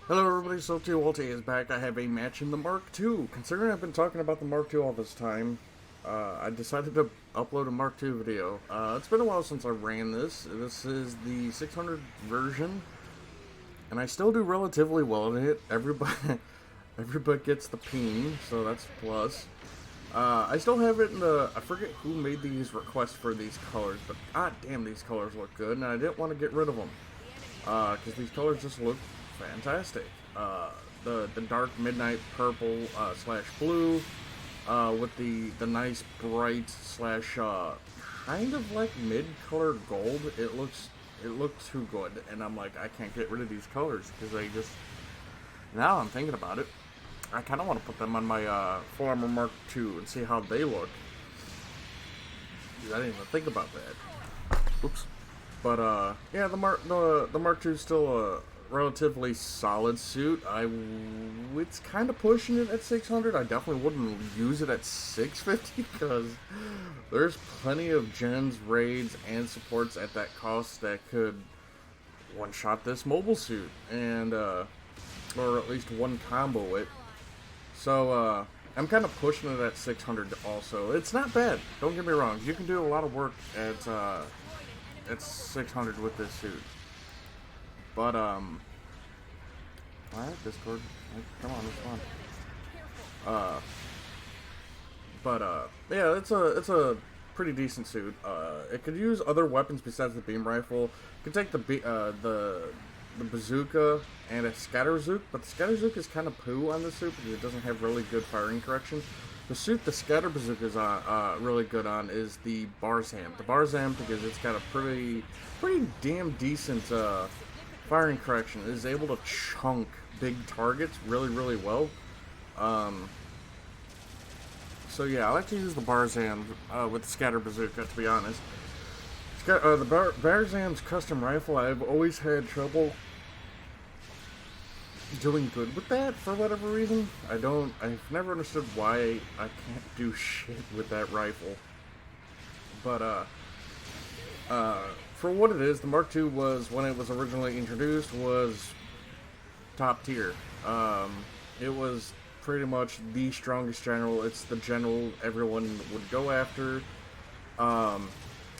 Hello everybody, so Walty is back. I have a match in the Mark II. Considering I've been talking about the Mark II all this time, I decided to upload a Mark II video. It's been a while since I ran this. This is the 600 version, and I still do relatively well in it. Everybody, everybody gets the ping, so that's a plus. I still have it in the... I forget who made these requests for these colors, but god damn, these colors look good, and I didn't want to get rid of them. Because these colors just look fantastic. The dark midnight purple slash blue with the nice bright slash kind of like mid-colored gold. It looks too good, and I'm like, I can't get rid of these colors because they just... Now I'm thinking about it, I kind of want to put them on my Full Armor Mark II and see how they look. I didn't even think about that. Oops. But yeah, the Mark II is still a relatively solid suit. It's kind of pushing it at 600. I definitely wouldn't use it at 650 because there's plenty of gens, raids, and supports at that cost that could one-shot this mobile suit and or at least one combo it. So I'm kind of pushing it at 600 also. It's not bad. Don't get me wrong. You can do a lot of work at 600 with this suit. But, alright, Discord. Come on, it's fun. Yeah, it's a pretty decent suit. It could use other weapons besides the beam rifle. It could take the bazooka and a scatter zook, but the scatter zook is kind of poo on this suit because it doesn't have really good firing correction. The suit the scatter bazooka is really good on is the Barzam. The Barzam, because it's got a pretty damn decent firing correction. It is able to chunk big targets really well. So yeah, I like to use the Barzam with the scatter bazooka, to be honest. The Barzam's custom rifle, I've always had trouble doing good with that for whatever reason. I've never understood why I can't do shit with that rifle. But, for what it is, the Mark II was, when it was originally introduced, was top tier. It was pretty much the strongest general. It's the general everyone would go after.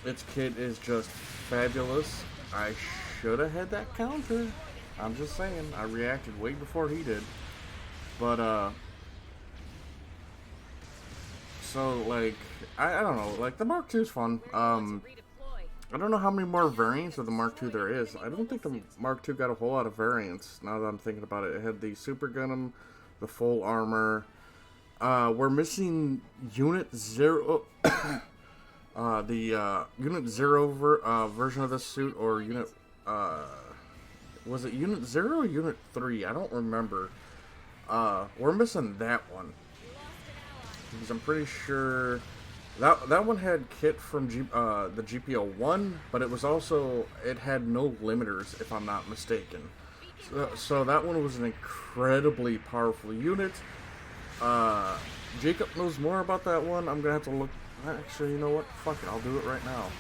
Its kit is just fabulous. I should have had that counter. I'm just saying, I reacted way before he did. But, so, like, I don't know, like, the Mark II is fun. I don't know how many more variants of the Mark II there is. I don't think the Mark II got a whole lot of variants, now that I'm thinking about it. It had the Super Gundam, the Full Armor. We're missing Unit 0... the Unit 0 version of this suit, or Unit... was it Unit 0 or Unit 3? I don't remember. We're missing that one. Because I'm pretty sure... That one had kit from the GPO-1, but it was also... It had no limiters, if I'm not mistaken. So that one was an incredibly powerful unit. Jacob knows more about that one. I'm gonna have to look... Actually, you know what? Fuck it, I'll do it right now.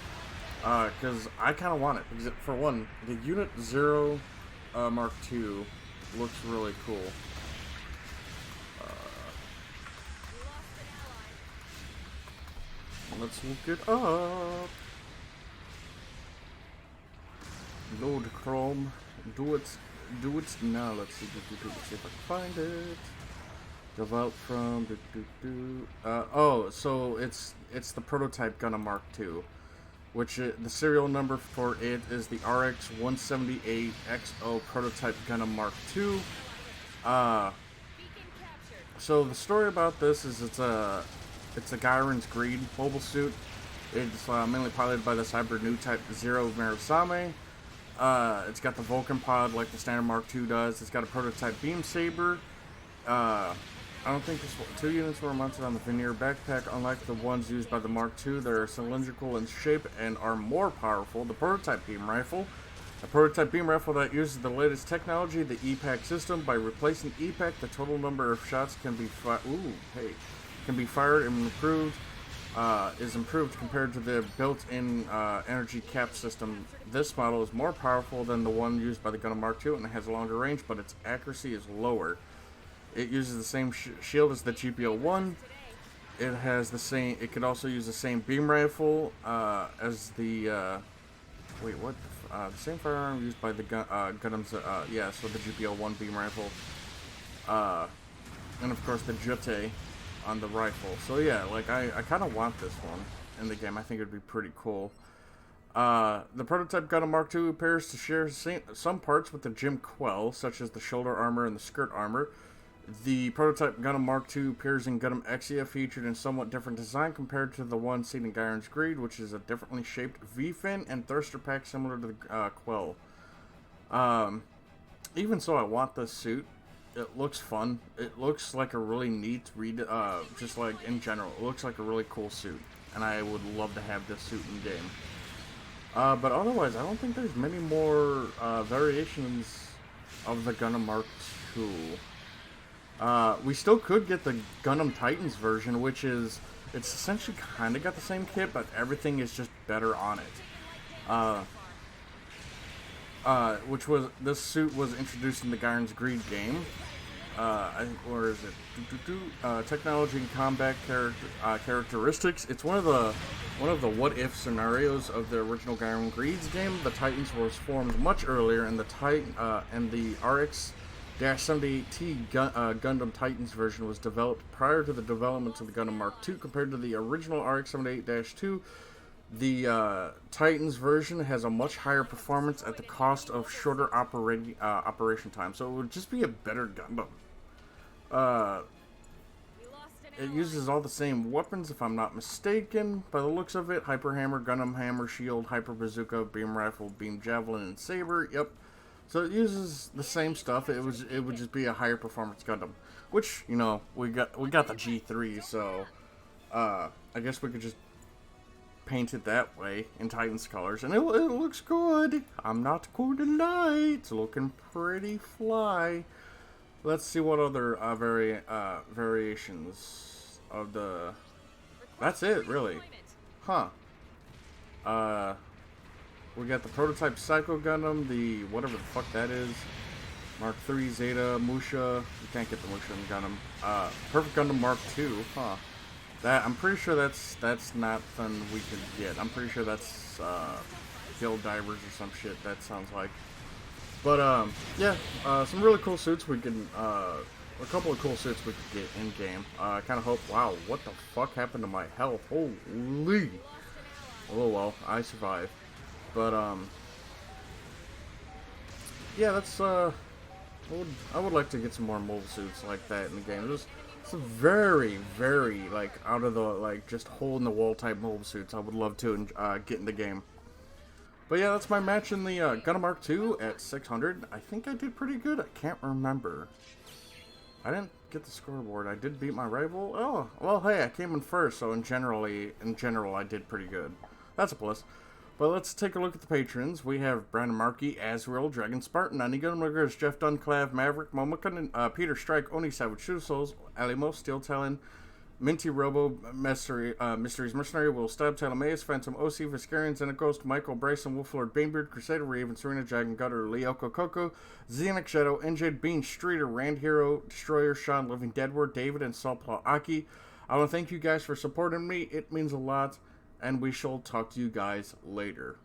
Because I kind of want it. Because, for one, the Unit 0 Mark II looks really cool. Let's look it up. Load Chrome. Do it now. Let's see if I can find it. Developed from oh, so it's the prototype Gundam Mark II, which the serial number for it is the RX-178XO prototype Gundam Mark II. So the story about this is it's a Gairen's Greed mobile suit. It's mainly piloted by the Cyber New Type Zero Marusame. It's got the Vulcan pod like the standard Mark II does. It's got a prototype beam saber. I don't think this 2 units were mounted on the veneer backpack, unlike the ones used by the Mark II. They're cylindrical in shape and are more powerful. The prototype beam rifle. A prototype beam rifle that uses the latest technology, the EPAC system. By replacing EPAC, the total number of shots can be fired and improved. is improved compared to the built-in energy cap system. This model is more powerful than the one used by the Gundam Mark II, and it has a longer range, but its accuracy is lower. It uses the same shield as the GPO-1. It has the same. It could also use the same beam rifle as the. Wait, what? The same firearm used by the Gundam's. Yeah, so the GPO-1 beam rifle. And of course the Jute on the rifle. So yeah, like I kind of want this one in the game. I think it'd be pretty cool. The prototype Gundam Mark II appears to share some parts with the Jim Quell, such as the shoulder armor and the skirt armor. The prototype Gundam Mark II appears in Gundam Exia, featured in somewhat different design compared to the one seen in Gyron's Greed, which is a differently shaped V-fin and thruster pack similar to the Quell. Even so, I want this suit. It looks fun. It looks like a really neat just like in general. It looks like a really cool suit. And I would love to have this suit in game. But otherwise, I don't think there's many more variations of the Gundam Mark II. We still could get the Gundam Titans version, which is, it's essentially kind of got the same kit, but everything is just better on it. This suit was introduced in the Gyron's Greed game. I think, or is it technology and combat characteristics? It's one of the what if scenarios of the original Gyron Greed's game. The Titans was formed much earlier, and the RX-78T Gundam Titans version was developed prior to the development of the Gundam Mark II. Compared to the original RX-78-2, the Titans version has a much higher performance at the cost of shorter operation time, so it would just be a better Gundam. It uses all the same weapons, if I'm not mistaken, by the looks of it. Hyper Hammer, Gundam Hammer, Shield, Hyper Bazooka, Beam Rifle, Beam Javelin, and Saber. Yep. So it uses the same stuff. It would just be a higher performance Gundam, which, you know, we got the G3, so I guess we could just paint it that way in Titans colors, and it looks good. I'm not going to lie, it's looking pretty fly. Let's see what other variations of the. That's it, really, huh? We got the prototype Psycho Gundam, the whatever the fuck that is. Mark III, Zeta, Musha. You can't get the Musha in Gundam. Perfect Gundam Mark II, huh? I'm pretty sure that's not something we could get. I'm pretty sure that's Hill Divers or some shit. That sounds like. But yeah, some really cool suits we can. A couple of cool suits we could get in game. I kind of hope. Wow, what the fuck happened to my health? Holy! Oh well, I survived. But yeah, that's I would like to get some more mobile suits like that in the game. It's a very, very, like, out of the, like, just hole-in-the-wall type mobile suits I would love to get in the game. But yeah, that's my match in the Gundam Mark II at 600. I think I did pretty good. I can't remember. I didn't get the scoreboard. I did beat my rival. Oh, well, hey, I came in first, so in general, I did pretty good. That's a plus. But let's take a look at the patrons. We have Brandon Markey, Azrael, Dragon Spartan, Anigun Muggers, Jeff Dunclav, Maverick, Momokan, Peter Strike, Oni Savage, Shoe Souls, Alimo, Steel Talon, Minty Robo, Mysteries Mercenary, Will Stab, Talamaeus, Phantom OC, Viscarian, Xenaghost, Michael Bryson, Wolflord, Banebeard, Crusader, Raven, Serena, Dragon Gutter, Leoko Coco, Xenic Shadow, NJ Bean, Streeter, Rand Hero, Destroyer, Sean, Living Deadward, David, and Saltpaw Aki. I want to thank you guys for supporting me. It means a lot. And we shall talk to you guys later.